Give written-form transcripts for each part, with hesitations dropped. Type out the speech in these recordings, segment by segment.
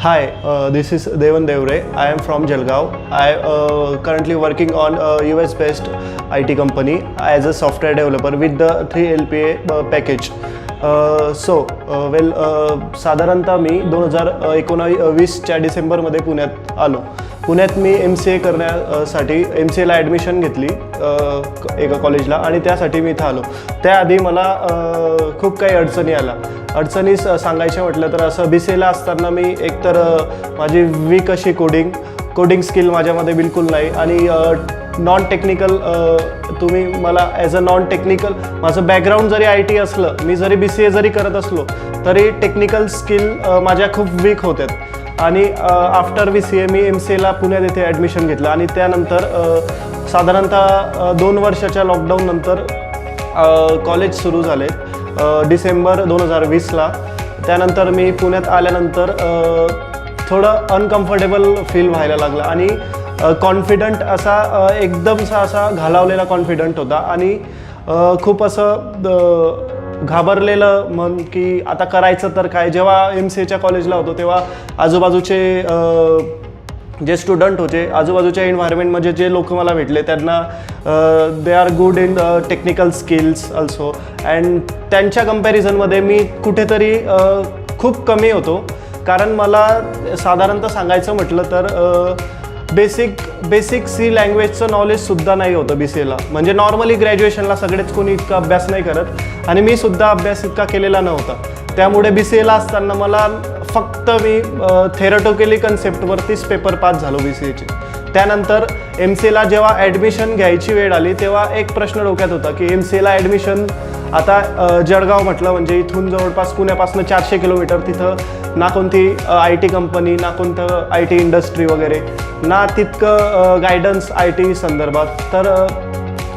Hi, this is Devan Devre. I am from Jalgaon. I currently working on a US-based IT company as a software developer with the 3 LPA package. साधारणतः मी 2019च्या डिसेंबरमध्ये पुण्यात आलो. पुण्यात मी MCA करण्यासाठी MCAला admission घेतली एका कॉलेजला आणि त्यासाठी मी इथं आलो. त्याआधी मला खूप काही अडचणी आल्या. अडचणी सांगायच्या म्हटलं तर असं BCAला असताना मी एकतर माझी वीक अशी कोडिंग स्किल माझ्यामध्ये बिलकुल नाही आणि नॉन टेक्निकल तुम्ही मला ॲज अ नॉन टेक्निकल माझं बॅकग्राऊंड जरी IT असलं, मी जरी BCA जरी करत असलो तरी टेक्निकल स्किल माझ्या खूप वीक होत्यात आणि आफ्टर BCA मी MCAला पुण्यात येथे ॲडमिशन घेतलं आणि त्यानंतर साधारणतः 2 वर्षाच्या लॉकडाऊननंतर कॉलेज सुरू झाले डिसेंबर 2020ला. त्यानंतर मी पुण्यात आल्यानंतर थोडं अनकम्फर्टेबल फील व्हायला लागलं आणि कॉन्फिडंट असा एकदमसा असा घालावलेला कॉन्फिडंट होता आणि खूप असं घाबरलेलं मन की आता करायचं तर काय. जेव्हा MCAच्या कॉलेजला होतो तेव्हा आजूबाजूचे जे स्टुडंट होते, आजूबाजूच्या एन्व्हायरमेंटमध्ये जे लोक मला भेटले त्यांना they are good in technical skills also and त्यांच्या कम्पॅरिझनमध्ये मी कुठेतरी खूप कमी होतो. कारण मला साधारणतः सांगायचं म्हटलं तर बेसिक C लँग्वेजचं नॉलेजसुद्धा नाही होतं BCAला. म्हणजे नॉर्मली ग्रॅज्युएशनला सगळेच कोणी इतका अभ्यास नाही करत आणि मी सुद्धा अभ्यास इतका केलेला नव्हता. त्यामुळे BCAला असताना मला फक्त मी थेरॉटिकली कन्सेप्टवरतीच पेपर पास झालो BCAचे. त्यानंतर MCAला जेव्हा ॲडमिशन घ्यायची वेळ आली तेव्हा एक प्रश्न डोक्यात होता की MCAला ॲडमिशन आता जळगाव म्हटलं म्हणजे इथून जवळपास पुण्यापासून 400 किलोमीटर, तिथं ना कोणती IT कंपनी, ना कोणतं IT इंडस्ट्री वगैरे, ना तितकं गायडन्स IT संदर्भात. तर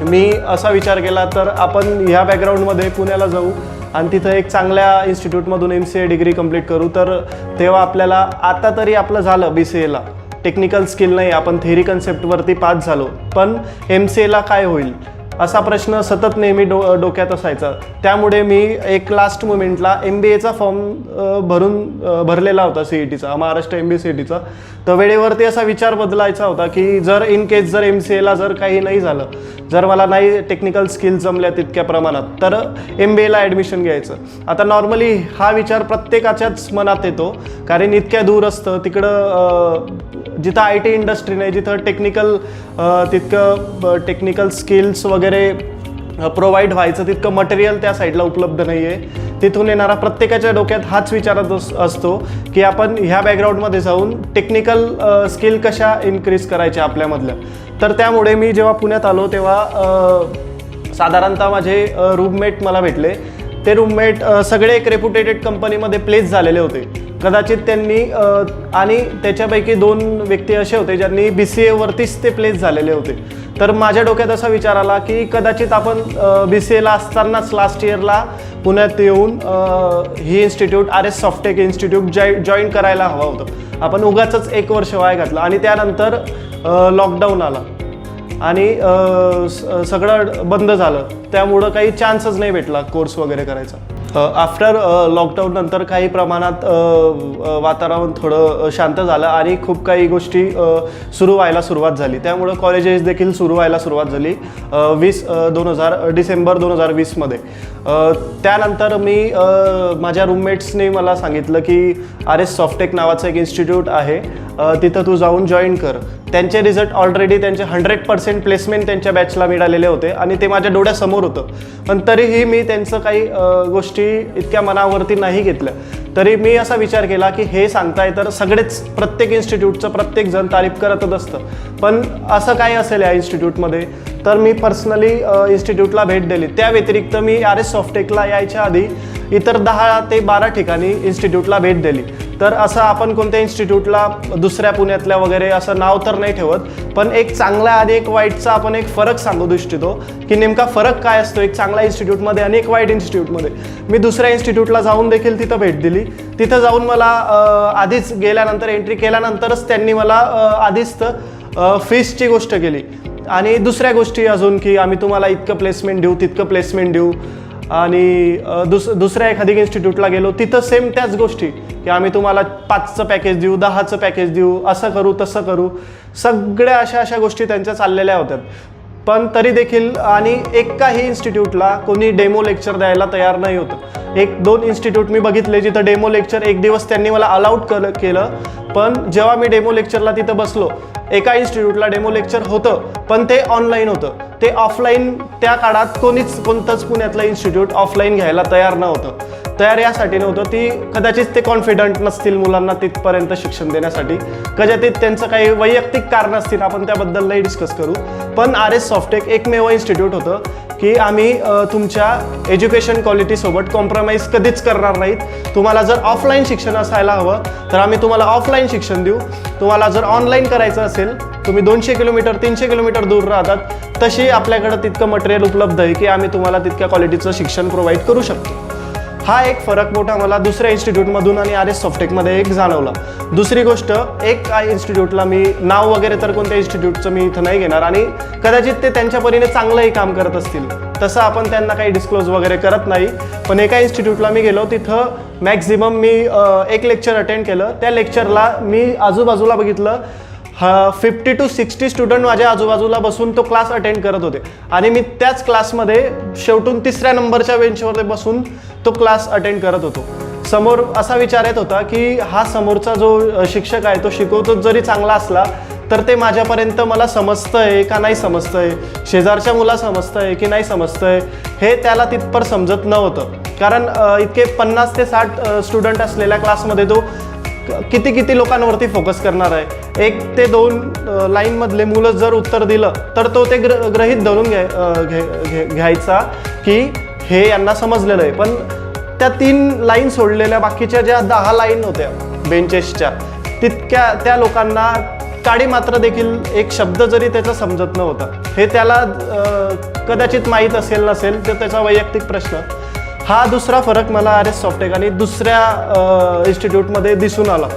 मी असा विचार केला तर आपण ह्या बॅकग्राऊंडमध्ये पुण्याला जाऊ आणि तिथं एक चांगल्या इन्स्टिट्यूटमधून MCA डिग्री कंप्लीट करू. तर तेव्हा आपल्याला आता तरी आपलं झालं BCAला टेक्निकल स्किल नाही, आपण थेरी कन्सेप्टवरती पास झालो, पण MCAला काय होईल असा प्रश्न सतत नेहमी डोक्यात असायचा. त्यामुळे मी एक लास्ट मोमेंटला MBAचा फॉर्म भरलेला होता CETचा, महाराष्ट्र MBA CETचा. तर वेळेवरती असा विचार बदलायचा होता की जर इन केस जर MCAला जर काही नाही झालं, जर मला नाही टेक्निकल स्किल जमल्या तितक्या प्रमाणात, तर MBAला ॲडमिशन घ्यायचं. आता नॉर्मली हा विचार प्रत्येकाच्याच मनात येतो कारण इतक्या दूर असतं तिकडं जिथं IT इंडस्ट्री नाही, जिथं टेक्निकल स्किल्स वगैरे प्रोव्हाइड व्हायचं तितकं मटेरियल त्या साईडला उपलब्ध नाही आहे. तिथून येणारा प्रत्येकाच्या डोक्यात हाच विचारत असतो की आपण ह्या बॅकग्राऊंडमध्ये जाऊन टेक्निकल स्किल कशा इन्क्रीज करायच्या आपल्यामधल्या. तर त्यामुळे मी जेव्हा पुण्यात आलो तेव्हा साधारणतः माझे रूममेट मला भेटले. ते रूममेट सगळे एक रेप्युटेटेड कंपनीमध्ये प्लेस झालेले होते. कदाचित त्यांनी आणि त्याच्यापैकी 2 व्यक्ती असे होते ज्यांनी BCAवरतीच ते प्लेस झालेले होते. तर माझ्या डोक्यात असा विचार आला की कदाचित आपण BCAला असतानाच लास्ट इयरला पुण्यात येऊन ही institute RS Softech institute join करायला हवं होतं. आपण उगाचच 1 वर्ष वाया घातलं आणि त्यानंतर लॉकडाऊन आला आणि सगळं बंद झालं. त्यामुळं काही चान्सच नाही भेटला कोर्स वगैरे करायचा. आफ्टर लॉकडाऊननंतर काही प्रमाणात वातावरण थोडं शांत झालं आणि खूप काही गोष्टी सुरू व्हायला सुरुवात झाली. त्यामुळं कॉलेजेस देखील सुरू व्हायला सुरुवात झाली डिसेंबर 2020मध्ये. त्यानंतर मी माझ्या रूममेट्सने मला सांगितलं की RS सॉफ्टेक नावाचं एक इन्स्टिट्यूट आहे, तिथं तू जाऊन जॉईन कर. त्यांचे रिझल्ट ऑलरेडी त्यांचे 100% प्लेसमेंट त्यांच्या बॅचला मिळालेले होते आणि ते माझ्या डोळ्यासमोर होतं. पण तरीही मी त्यांचं काही गोष्टी इतक्या मनावरती नाही घेतल्या. तरी मी असा विचार केला की हे सांगताय तर सगळेच प्रत्येक इन्स्टिट्यूटचं प्रत्येकजण तारीफ करतच असतं, पण असं काय असेल या इन्स्टिट्यूटमध्ये. तर मी पर्सनली इन्स्टिट्यूटला भेट दिली. त्या व्यतिरिक्त मी RS सॉफ्टेकला यायच्या आधी इतर 10 ते 12 ठिकाणी इन्स्टिट्यूटला भेट दिली. तर असं आपण कोणत्या इन्स्टिट्यूटला दुसऱ्या पुण्यातल्या वगैरे असं नाव तर नाही ठेवत, पण एक चांगला आणि एक वाईटचा आपण एक फरक सांगू इच्छितो की नेमका फरक काय असतो एक चांगल्या इन्स्टिट्यूटमध्ये आणि एक वाईट इन्स्टिट्यूटमध्ये. मी दुसऱ्या इन्स्टिट्यूटला जाऊन देखील तिथं भेट दिली. तिथं जाऊन मला आधीच गेल्यानंतर एंट्री केल्यानंतरच त्यांनी मला आधीच फीसची गोष्ट केली आणि दुसऱ्या गोष्टी अजून की आम्ही तुम्हाला इतकं प्लेसमेंट देऊ, तितकं प्लेसमेंट देऊ. आणि दुसऱ्या एखादी इन्स्टिट्यूटला गेलो, तिथं सेम त्याच गोष्टी की आम्ही तुम्हाला 5चं पॅकेज देऊ, 10चं पॅकेज देऊ, असं करू तसं करू, सगळ्या अशा गोष्टी त्यांच्या चाललेल्या होत्या. पण तरी देखील आणि एकाही इन्स्टिट्यूटला कोणी डेमो लेक्चर द्यायला तयार नाही होतं. 1-2 इन्स्टिट्यूट मी बघितले जिथं डेमो लेक्चर एक दिवस त्यांनी मला अलाउड केलं, पण जेव्हा मी डेमो लेक्चरला तिथं बसलो, एका इन्स्टिट्यूटला डेमो लेक्चर होतं पण ते ऑनलाईन होतं. ते ऑफलाईन त्या काळात कोणतंच पुण्यातलं इन्स्टिट्यूट ऑफलाईन घ्यायला तयार नव्हतं. तयार यासाठी नव्हतं, ती कदाचित ते कॉन्फिडंट नसतील मुलांना तिथपर्यंत शिक्षण देण्यासाठी, कदाचित त्यांचं काही वैयक्तिक कारण असतील, आपण त्याबद्दल नाही डिस्कस करू. पण RS सॉफ्टेक एकमेव इन्स्टिट्यूट होतं की आम्ही तुमच्या एज्युकेशन क्वालिटीसोबत कॉम्प्रोमाइज कधीच करणार नाहीत. तुम्हाला जर ऑफलाईन शिक्षण असायला हवं तर आम्ही तुम्हाला ऑफलाईन शिक्षण देऊ. तुम्हाला जर ऑनलाईन करायचं असेल, तुम्ही 200 किलोमीटर 300 किलोमीटर दूर राहतात, तशी आपल्याकडं तितकं मटेरियल उपलब्ध आहे की आम्ही तुम्हाला तितक्या क्वालिटीचं शिक्षण प्रोव्हाइड करू शकतो. हा एक फरक मोठा मला दुसऱ्या इन्स्टिट्यूटमधून आणि RS सॉफ्टेकमध्ये एक जाणवला. दुसरी गोष्ट, एक इन्स्टिट्यूटला मी नाव वगैरे तर कोणत्या इन्स्टिट्यूटचं मी इथं नाही घेणार आणि कदाचित ते त्यांच्या परीने चांगलंही काम करत असतील, तसं आपण त्यांना काही डिस्क्लोज वगैरे करत नाही. पण एका इन्स्टिट्यूटला मी गेलो, तिथं मॅक्झिमम मी एक लेक्चर अटेंड केलं. त्या लेक्चरला मी आजूबाजूला बघितलं 50 to 60 स्टुडंट माझ्या आजूबाजूला बसून तो क्लास अटेंड करत होते आणि मी त्याच क्लासमध्ये शेवटून 3ऱ्या नंबरच्या बेंचवर बसून तो क्लास अटेंड करत होतो. समोर असा विचार येत होता की हा समोरचा जो शिक्षक आहे तो शिकवतो जरी चांगला असला तर ते माझ्यापर्यंत मला समजतंय का नाही समजतंय, शेजारच्या मुला समजतंय की नाही समजतंय, हे त्याला तिथपर समजत नव्हतं. कारण इतके 50 ते 60 स्टुडंट असलेल्या क्लासमध्ये तो किती लोकांवरती फोकस करणार आहे. 1 ते 2 लाईनमधले मुलं जर उत्तर दिलं तर तो ते गृहीत धरून घ्यायचा की हे यांना समजलेलं आहे. पण त्या 3 लाईन सोडलेल्या बाकीच्या ज्या 10 लाईन होत्या बेंचेसच्या, त्या लोकांना काडी मात्र देखील एक शब्द जरी त्याचा समजत नव्हता. हे त्याला कदाचित माहीत असेल नसेल, तर त्याचा वैयक्तिक प्रश्न. हा दुसरा फरक मला RS सॉफ्टेक आणि दुसऱ्या इन्स्टिट्यूटमध्ये दिसून आला.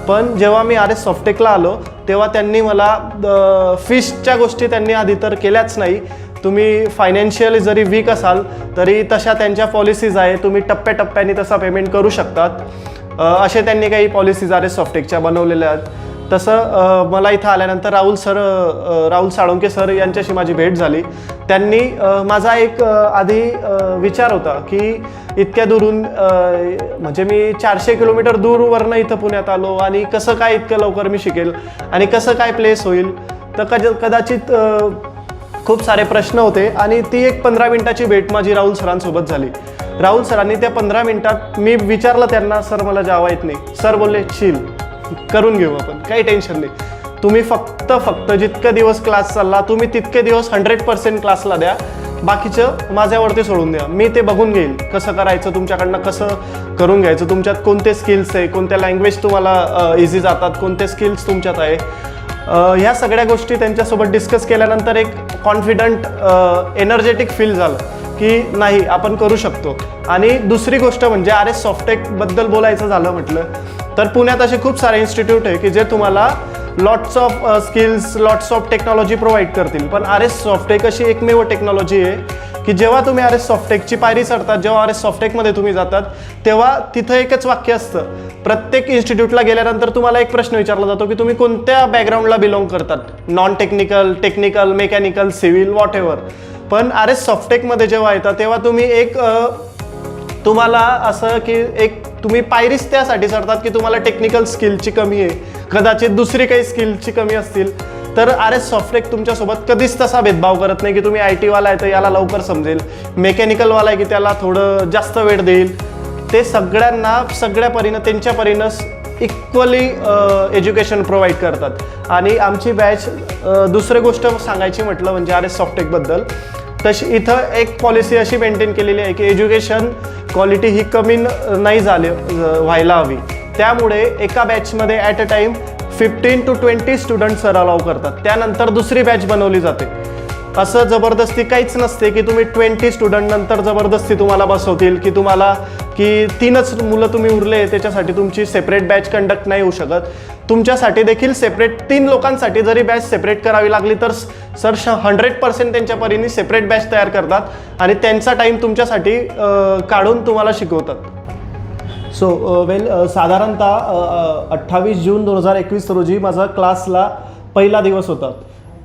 पण जेव्हा मी RS सॉफ्टेकला आलो तेव्हा त्यांनी मला फीसच्या गोष्टी त्यांनी आधी तर केल्याच नाही. तुम्ही फायनान्शियली जरी वीक असाल तरी तशा त्यांच्या पॉलिसीज आहे, तुम्ही टप्प्याटप्प्याने तसा पेमेंट करू शकतात, असे त्यांनी काही पॉलिसीज RS सॉफ्टेकच्या बनवलेल्या आहेत. तसं मला इथं आल्यानंतर राहुल साळुंके सर यांच्याशी माझी भेट झाली. त्यांनी माझा एक आधी विचार होता की इतक्या दुरून म्हणजे मी 400 किलोमीटर दूरवरनं इथं पुण्यात आलो आणि कसं काय इतकं लवकर मी शिकेल आणि कसं काय प्लेस होईल, तर कदाचित खूप सारे प्रश्न होते. आणि ती एक 15 मिनिटाची भेट माझी राहुल सरांसोबत झाली. राहुल सरांनी त्या 15 मिनिटात मी विचारलं त्यांना, सर मला जावा येत नाही. सर बोलले चिल, करून घेऊ आपण, काही टेन्शन नाही, तुम्ही फक्त जितके दिवस क्लास चालला तुम्ही तितके दिवस 100% क्लासला द्या, बाकीचं माझ्यावरती सोडून द्या, मी ते बघून घेईल कसं करायचं, तुमच्याकडनं कसं करून घ्यायचं, तुमच्यात कोणते स्किल्स आहे, कोणत्या लँग्वेज तुम्हाला इझी जातात, कोणते स्किल्स तुमच्यात आहे. ह्या सगळ्या गोष्टी त्यांच्यासोबत डिस्कस केल्यानंतर एक कॉन्फिडंट एनर्जेटिक फील झालं की नाही आपण करू शकतो. आणि दुसरी गोष्ट म्हणजे RS सॉफ्टेकबद्दल बोलायचं झालं म्हटलं तर पुण्यात असे खूप सारे इन्स्टिट्यूट आहे की जे तुम्हाला lots of skills, lots of technology provide करतील. पण RS सॉफ्टेक अशी एकमेव टेक्नॉलॉजी आहे की जेव्हा तुम्ही RS सॉफ्टेकची पायरी चढतात, जेव्हा RS सॉफ्टेकमध्ये तुम्ही जातात तेव्हा तिथं एकच वाक्य असतं. प्रत्येक इन्स्टिट्यूटला गेल्यानंतर तुम्हाला एक प्रश्न विचारला जातो की तुम्ही कोणत्या बॅकग्राऊंडला बिलॉंग करतात, non technical, technical, mechanical, civil, what ever. पण RS सॉफ्टेकमध्ये जेव्हा येतात तेव्हा तुम्ही एक तुम्हाला असं की एक तुम्ही पायरीच त्यासाठी चढतात की तुम्हाला टेक्निकल स्किलची कमी आहे, कदाचित दुसरी काही स्किलची कमी असतील, तर RS सॉफ्टेक तुमच्यासोबत कधीच तसा भेदभाव करत नाही की तुम्ही IT वाला आहे तर याला लवकर समजेल, मेकॅनिकलवाला आहे की त्याला थोडं जास्त वेळ देईल. ते सगळ्यांना सगळ्या परीनं त्यांच्या परीनं इक्वली एज्युकेशन प्रोव्हाइड करतात. आणि आमची बॅच, दुसरी गोष्ट सांगायची म्हटलं म्हणजे RS सॉफ्टेकबद्दल, तशी इथं एक पॉलिसी अशी मेंटेन केलेली आहे की एज्युकेशन क्वालिटी ही कमी नाही व्हायला हवी. त्यामुळे एका बॅचमध्ये at a time 15 to 20 student sir allow करतात. त्यानंतर दुसरी बॅच बनवली जाते. असं जबरदस्ती काहीच नसते की तुम्ही 20 स्टुडंट नंतर जबरदस्ती तुम्हाला बसवतील की तुम्हाला की 3च मुलं तुम्ही उरले त्याच्यासाठी तुमची सेपरेट बॅच कंडक्ट नाही होऊ शकत. तुमच्यासाठी देखील सेपरेट 3 लोकांसाठी जरी बॅच सेपरेट करावी लागली तर सर 100% त्यांच्या परीने सेपरेट बॅच तयार करतात आणि त्यांचा टाईम तुमच्यासाठी काढून तुम्हाला शिकवतात. सो साधारणतः 28 जून 2021 रोजी माझा क्लासला पहिला दिवस होता.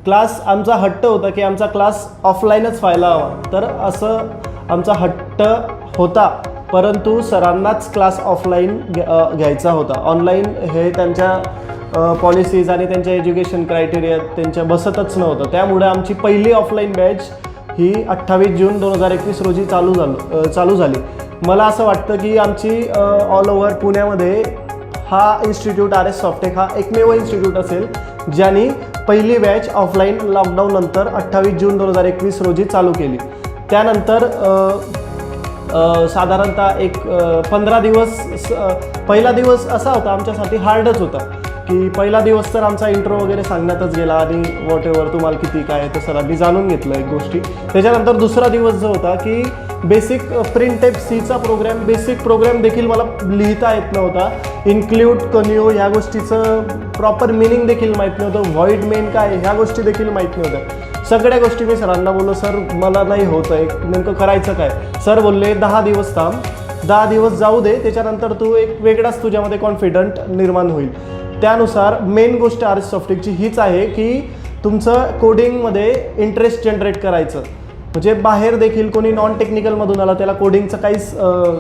क्लास आमचा हट्ट होता की आमचा क्लास ऑफलाईनच व्हायला हवा. तर असं आमचा हट्ट होता, परंतु सरांनाच क्लास ऑफलाईन घ्यायचा होता. ऑनलाईन हे त्यांच्या पॉलिसीज आणि त्यांच्या एज्युकेशन क्रायटेरिया त्यांच्या बसतच नव्हतं. त्यामुळे आमची पहिली ऑफलाईन बॅच ही 28 जून 2021 रोजी चालू झाली. मला असं वाटतं की आमची ऑल ओव्हर पुण्यामध्ये हा इन्स्टिट्यूट RS सॉफ्टेक हा एकमेव इन्स्टिट्यूट असेल ज्यांनी पहिली बॅच ऑफलाईन लॉकडाऊननंतर 28 जून 2021 रोजी चालू केली. त्यानंतर साधारणतः एक 15 दिवस पहिला दिवस असा होता आमच्यासाठी हार्डच होता की पहिला दिवस तर आमचा इंट्रो वगैरे सांगण्यातच गेला आणि वॉट एव्हर तुम्हाला किती काय तर सरांनी जाणून घेतलं एक गोष्टी. त्याच्यानंतर दुसरा दिवस जो होता की बेसिक प्रिंट टाईप Cचा प्रोग्रॅम, बेसिक प्रोग्रॅम देखील मला लिहिता येत नव्हता. इन्क्ल्यूड कन्यू ह्या गोष्टीचं प्रॉपर मिनिंग देखील माहीत नव्हतं. व्हॉइड मेन काय ह्या गोष्टी देखील माहीत नव्हत्या. सगळ्या गोष्टी मी सरांना बोललो, सर मला नाही होत आहे, नेमकं करायचं काय. सर बोलले 10 दिवस थांब, 10 दिवस जाऊ दे, त्याच्यानंतर तू एक वेगळाच तुझ्यामध्ये कॉन्फिडंट निर्माण होईल. त्यानुसार मेन गोष्ट RS सॉफ्टेकची हीच आहे की तुमचं कोडिंगमध्ये इंटरेस्ट जनरेट करायचं. म्हणजे बाहेर देखील कोणी नॉन टेक्निकलमधून आला त्याला कोडिंगचा काहीच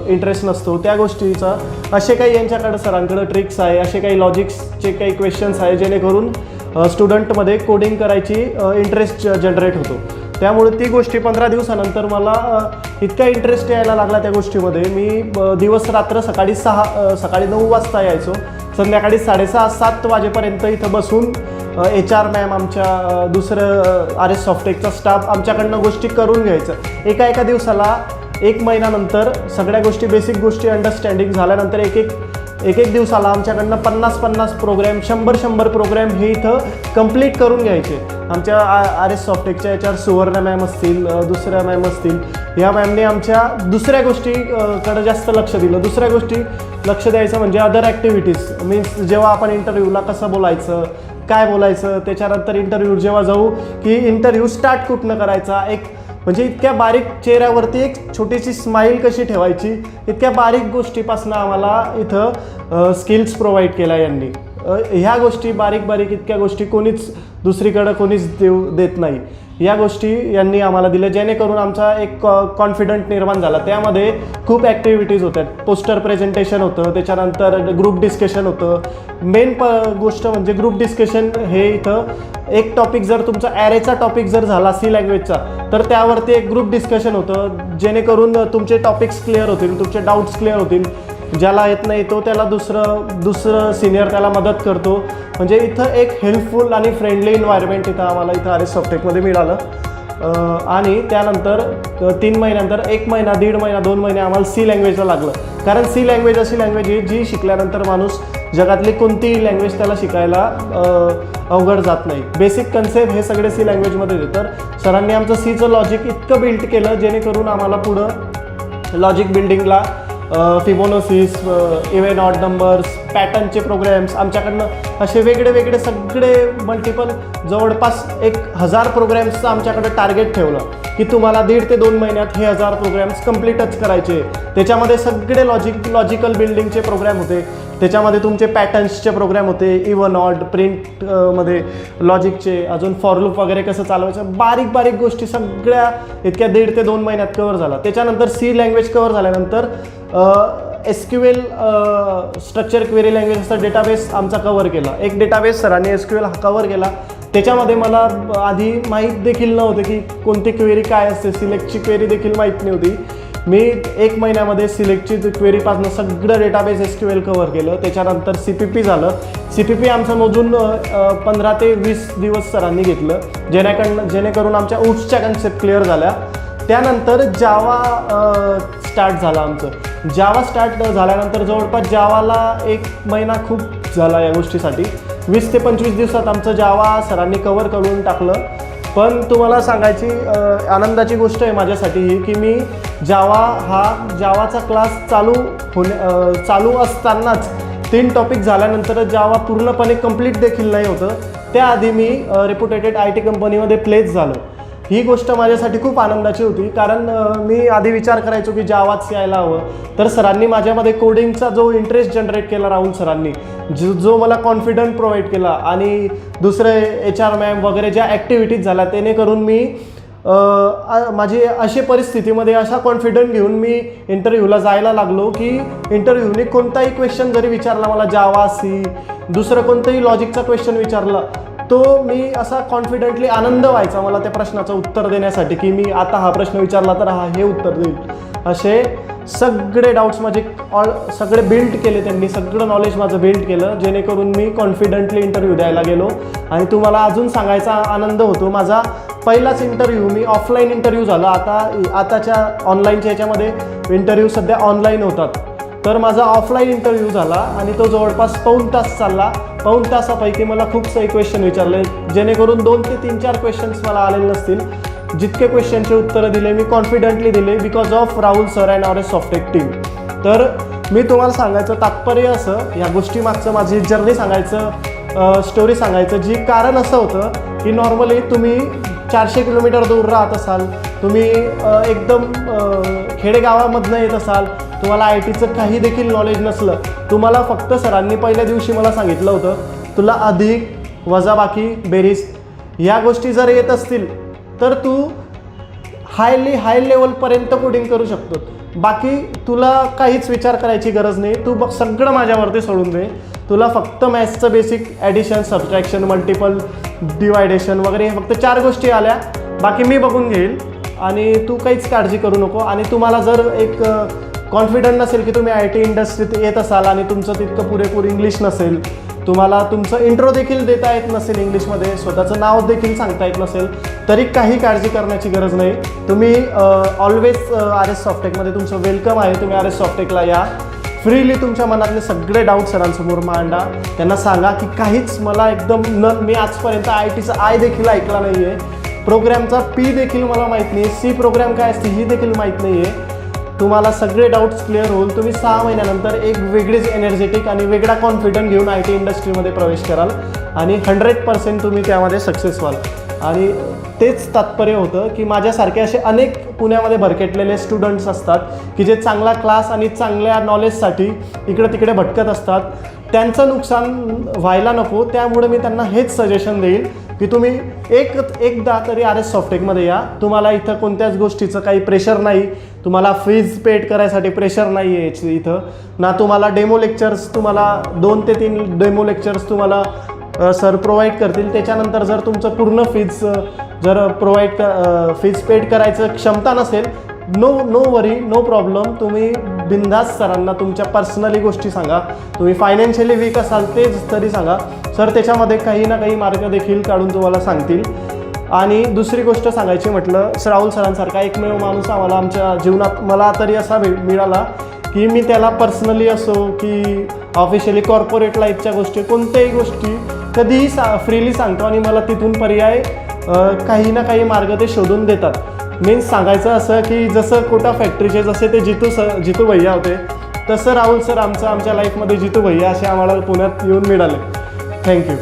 इंटरेस्ट नसतो. त्या गोष्टीचा असे काही यांच्याकडे सरांकडे ट्रिक्स आहे, असे काही लॉजिक्सचे काही क्वेश्चन्स आहे जेणेकरून स्टुडंटमध्ये कोडिंग करायची इंटरेस्ट जनरेट होतो. त्यामुळे ती गोष्टी 15 दिवसानंतर मला इतका इंटरेस्ट यायला लागला त्या गोष्टीमध्ये. मी दिवस रात्र सकाळी 9 वाजता यायचो, संध्याकाळी 6:30-7 वाजेपर्यंत इथं बसून HR मॅम आमच्या दुसरं RS सॉफ्टेकचा स्टाफ आमच्याकडनं गोष्टी करून घ्यायचं. एका दिवसाला 1 महिन्यानंतर सगळ्या गोष्टी बेसिक गोष्टी अंडरस्टँडिंग झाल्यानंतर एक दिवसाला आमच्याकडनं 50 प्रोग्रॅम 100 प्रोग्रॅम हे इथं कंप्लीट करून घ्यायचे. आमच्या RS सॉफ्टेकच्या HR सुवर्ण मॅम असतील, दुसऱ्या मॅम असतील, या मॅमने आमच्या दुसऱ्या गोष्टीकडे जास्त लक्ष दिलं. दुसऱ्या गोष्टी लक्ष द्यायचं म्हणजे अदर ॲक्टिव्हिटीज. मीन्स जेव्हा आपण इंटरव्ह्यूला कसं बोलायचं, काय बोलायचं, त्याच्यानंतर इंटरव्ह्यू जेव्हा जाऊ की इंटरव्ह्यू स्टार्ट कुठनं करायचा, एक म्हणजे इतक्या बारीक चेहऱ्यावरती एक छोटीशी स्माईल कशी ठेवायची, इतक्या बारीक गोष्टीपासून आम्हाला इथं स्किल्स प्रोव्हाइड केल्या यांनी. ह्या गोष्टी बारीक इतक्या गोष्टी कोणीच दुसरीकडं कोणीच देत नाही. या गोष्टी यांनी आम्हाला दिल्या जेणेकरून आमचा एक कॉन्फिडंट निर्माण झाला. त्यामध्ये खूप ॲक्टिव्हिटीज होत्या. पोस्टर प्रेझेंटेशन होतं, त्याच्यानंतर ग्रुप डिस्कशन होतं. मेन गोष्ट म्हणजे ग्रुप डिस्कशन हे इथं एक टॉपिक जर तुमचा ॲरेचा टॉपिक जर झाला C लँग्वेजचा तर त्यावरती एक ग्रुप डिस्कशन होतं जेणेकरून तुमचे टॉपिक्स क्लिअर होतील, तुमचे डाऊट्स क्लिअर होतील. ज्याला येत नाही तो त्याला दुसरं सिनियर त्याला मदत करतो. म्हणजे इथं एक हेल्पफुल आणि फ्रेंडली एन्व्हायरमेंट आम्हाला इथं RS सॉफ्टेकमध्ये मिळालं. आणि त्यानंतर 3 महिन्यानंतर 1 महिना, 1.5 महिना, 2 महिने आम्हाला C लँग्वेजला लागलं. कारण C लँग्वेज अशी लँग्वेज आहे जी शिकल्यानंतर माणूस जगातली कोणतीही लँग्वेज त्याला शिकायला अवघड जात नाही. बेसिक कन्सेप्ट हे सगळे C लँग्वेजमध्ये येते. तर सरांनी आमचं Cचं लॉजिक इतकं बिल्ड केलं जेणेकरून आम्हाला पुढं लॉजिक बिल्डिंगला फिबोनासीस, इव्हन ऑड नंबर्स, पॅटर्नचे प्रोग्रॅम्स आमच्याकडनं असे वेगळे सगळे मल्टिपल जवळपास 1000 प्रोग्रॅम्सचं आमच्याकडे टार्गेट ठेवलं की तुम्हाला 1.5 ते 2 महिन्यात हे 1000 प्रोग्रॅम्स कम्प्लीटच करायचे. त्याच्यामध्ये सगळे लॉजिकल बिल्डिंगचे प्रोग्रॅम होते, त्याच्यामध्ये तुमचे पॅटर्न्सचे प्रोग्रॅम होते, इव्हन ऑड, प्रिंटमध्ये लॉजिकचे, अजून फॉर लूप वगैरे कसं चालवायचं, बारीक गोष्टी सगळ्या इतक्या 1.5 ते 2 महिन्यात कव्हर झाला. त्याच्यानंतर C लँग्वेज कव्हर झाल्यानंतर SQL स्ट्रक्चर क्वेरी लँग्वेज असा डेटाबेस आमचा कव्हर केला. एक डेटाबेस सरांनी SQL हा कव्हर केला. त्याच्यामध्ये मला आधी माहीत देखील नव्हतं की कोणती क्वेरी काय असते. सिलेक्टची क्वेरी देखील माहीत नव्हती. मी 1 महिन्यामध्ये सिलेक्टची क्वेरीपासून सगळं डेटाबेस SQL कव्हर केलं. त्याच्यानंतर CPP झालं. CPP आमचं मोजून 15 ते 20 दिवस सरांनी घेतलं जेणेकरून आमच्या उट्सच्या कन्सेप्ट क्लिअर झाल्या. त्यानंतर जावा स्टार्ट झाला आमचं. जावा स्टार्ट झाल्यानंतर जवळपास जावाला 1 महिना खूप झाला या गोष्टीसाठी. 20 ते 25 दिवसात आमचं जावा सरांनी कव्हर करून टाकलं. पण तुम्हाला सांगायची आनंदाची गोष्ट आहे माझ्यासाठी ही की मी जावाचा क्लास चालू असतानाच 3 टॉपिक झाल्यानंतर जावा पूर्णपणे कंप्लीट देखील नाही होतं, त्याआधी मी रेप्युटेटेड IT कंपनीमध्ये प्लेस झालो. ही गोष्ट माझ्यासाठी खूप आनंदाची होती, कारण मी आधी विचार करायचो की जावाच यायला हवं. तर सरांनी माझ्यामध्ये कोडिंगचा जो इंटरेस्ट जनरेट केला, राहुल सरांनी जो मला कॉन्फिडन्स प्रोव्हाइड केला, आणि दुसरे HR मॅम वगैरे ज्या ॲक्टिव्हिटीज झाल्या, त्याने करून मी माझी अशी परिस्थितीमध्ये असा कॉन्फिडन्स घेऊन मी इंटरव्ह्यूला जायला लागलो की इंटरव्ह्यूने कोणताही क्वेश्चन जरी विचारला मला, जावा, सी, दुसरं कोणतंही लॉजिकचा क्वेश्चन विचारला, तो मी असा कॉन्फिडेंटली आनंद व्हायचा मला त्या प्रश्नाचं उत्तर देण्यासाठी की मी आता हा प्रश्न विचारला तर हे उत्तर देईल. असे सगळे डाऊट्स माझे सगळे बिल्ड केले त्यांनी, सगळं नॉलेज माझं बिल्ड केलं, जेणेकरून मी कॉन्फिडेंटली इंटरव्ह्यू द्यायला गेलो. आणि तुम्हाला अजून सांगायचा आनंद होतो, माझा पहिलाच इंटरव्ह्यू मी ऑफलाईन इंटरव्ह्यू झाला. आताच्या ऑनलाईनच्या ह्याच्यामध्ये इंटरव्ह्यू सध्या ऑनलाईन होतात, तर माझा ऑफलाईन इंटरव्ह्यू झाला आणि तो जवळपास 1 तास चालला. 1 तासापैकी मला खूप सारे क्वेश्चन विचारले, जेणेकरून 2 ते 3-4 क्वेश्चन्स मला आलेले नसतील. जितके क्वेश्चनचे उत्तरं दिले मी कॉन्फिडेंटली दिले because of Rahul sir and our Softech team. तर मी तुम्हाला सांगायचं तात्पर्य असं, या गोष्टीमागचं माझी जर्नी सांगायचं, स्टोरी सांगायचं, जी कारण असं होतं की नॉर्मली तुम्ही 400 किलोमीटर दूर राहत असाल, तुम्ही एकदम खेडेगावामधनं येत असाल, तुम्हाला ITचं काही देखील नॉलेज नसलं, तुम्हाला फक्त सरांनी पहिल्या दिवशी मला सांगितलं होतं, तुला अधिक वजाबाकी बेरीज या गोष्टी जर येत असतील तर तू हाय लेवलपर्यंत कोडिंग करू शकतो. बाकी तुला काहीच विचार करायची गरज नाही, तू बघ सगळं माझ्यावरती सोडून दे. तुला फक्त मॅथ्सचं basic addition, subtraction, multiple division वगैरे हे फक्त 4 गोष्टी आल्या, बाकी मी बघून घेईल आणि तू काहीच काळजी करू नको. आणि तुम्हाला जर एक कॉन्फिडंट नसेल की तुम्ही IT इंडस्ट्रीत येत असाल आणि तुमचं तितकं पुरेपूर इंग्लिश नसेल, तुम्हाला तुमचं इंट्रो देखील देता येत नसेल इंग्लिशमध्ये, स्वतःचं नाव देखील सांगता येत नसेल, तरी काही काळजी करण्याची गरज नाही. तुम्ही ऑलवेज RS सॉफ्टेकमध्ये तुमचं वेलकम आहे. तुम्ही RS सॉफ्टेकला या, फ्रीली तुमच्या मनातले सगळे डाऊट सरांसमोर मांडा, त्यांना सांगा की काहीच मला एकदम मी आजपर्यंत ITचा I देखील ऐकला नाही आहे, प्रोग्रॅमचा P देखील मला माहीत नाही, C प्रोग्रॅम काय असते ही देखील माहीत नाही आहे. तुम्हाला सगळे डाऊट्स क्लिअर होईल. तुम्ही 6 महिन्यानंतर एक वेगळीच एनर्जेटिक आणि वेगळा कॉन्फिडन्स घेऊन IT इंडस्ट्रीमध्ये प्रवेश कराल आणि 100% तुम्ही त्यामध्ये सक्सेस व्हाल. आणि तेच तात्पर्य होतं की माझ्यासारखे असे अनेक पुण्यामध्ये भरकटलेले स्टुडंट्स असतात की जे चांगला क्लास आणि चांगल्या नॉलेजसाठी इकडे तिकडे भटकत असतात, त्यांचं नुकसान व्हायला नको. त्यामुळे मी त्यांना हेच सजेशन देईल की तुम्ही एकदा तरी RS सॉफ्टेकमध्ये या. तुम्हाला इथं कोणत्याच गोष्टीचं काही प्रेशर नाही, तुम्हाला फीज पेड करायसाठी प्रेशर नाही आहे इथं ना. तुम्हाला डेमो लेक्चर्स, तुम्हाला 2 ते 3 डेमो लेक्चर्स तुम्हाला सर प्रोव्हाइड करतील. त्याच्यानंतर जर तुमचं पूर्ण फीज फीज पेड करायचं क्षमता नसेल, नो वरी, नो प्रॉब्लेम. तुम्ही बिंदास सरांना तुमच्या पर्सनली गोष्टी सांगा. तुम्ही फायनान्शियली वीक असाल तेच तरी सांगा, सर त्याच्यामध्ये काही ना काही मार्ग देखील काढून तुम्हाला सांगतील. आणि दुसरी गोष्ट सांगायची म्हटलं, राहुल सरांसारखा एकमेव माणूस आम्हाला आमच्या जीवनात मला तरी असा मिळाला की मी त्याला पर्सनली असो की ऑफिशियली कॉर्पोरेट लाईफच्या गोष्टी, कोणत्याही गोष्टी कधीही फ्रीली सांगतो आणि मला तिथून पर्याय काही ना काही मार्ग ते शोधून देतात. मीन्स सांगायचं असं की जसं कोटा फॅक्टरीचे जसे ते जितू भैया होते, तसं राहुल सर आमच्या लाईफमध्ये जितू भैया असे आम्हाला पुण्यात येऊन मिळाले. थँक्यू.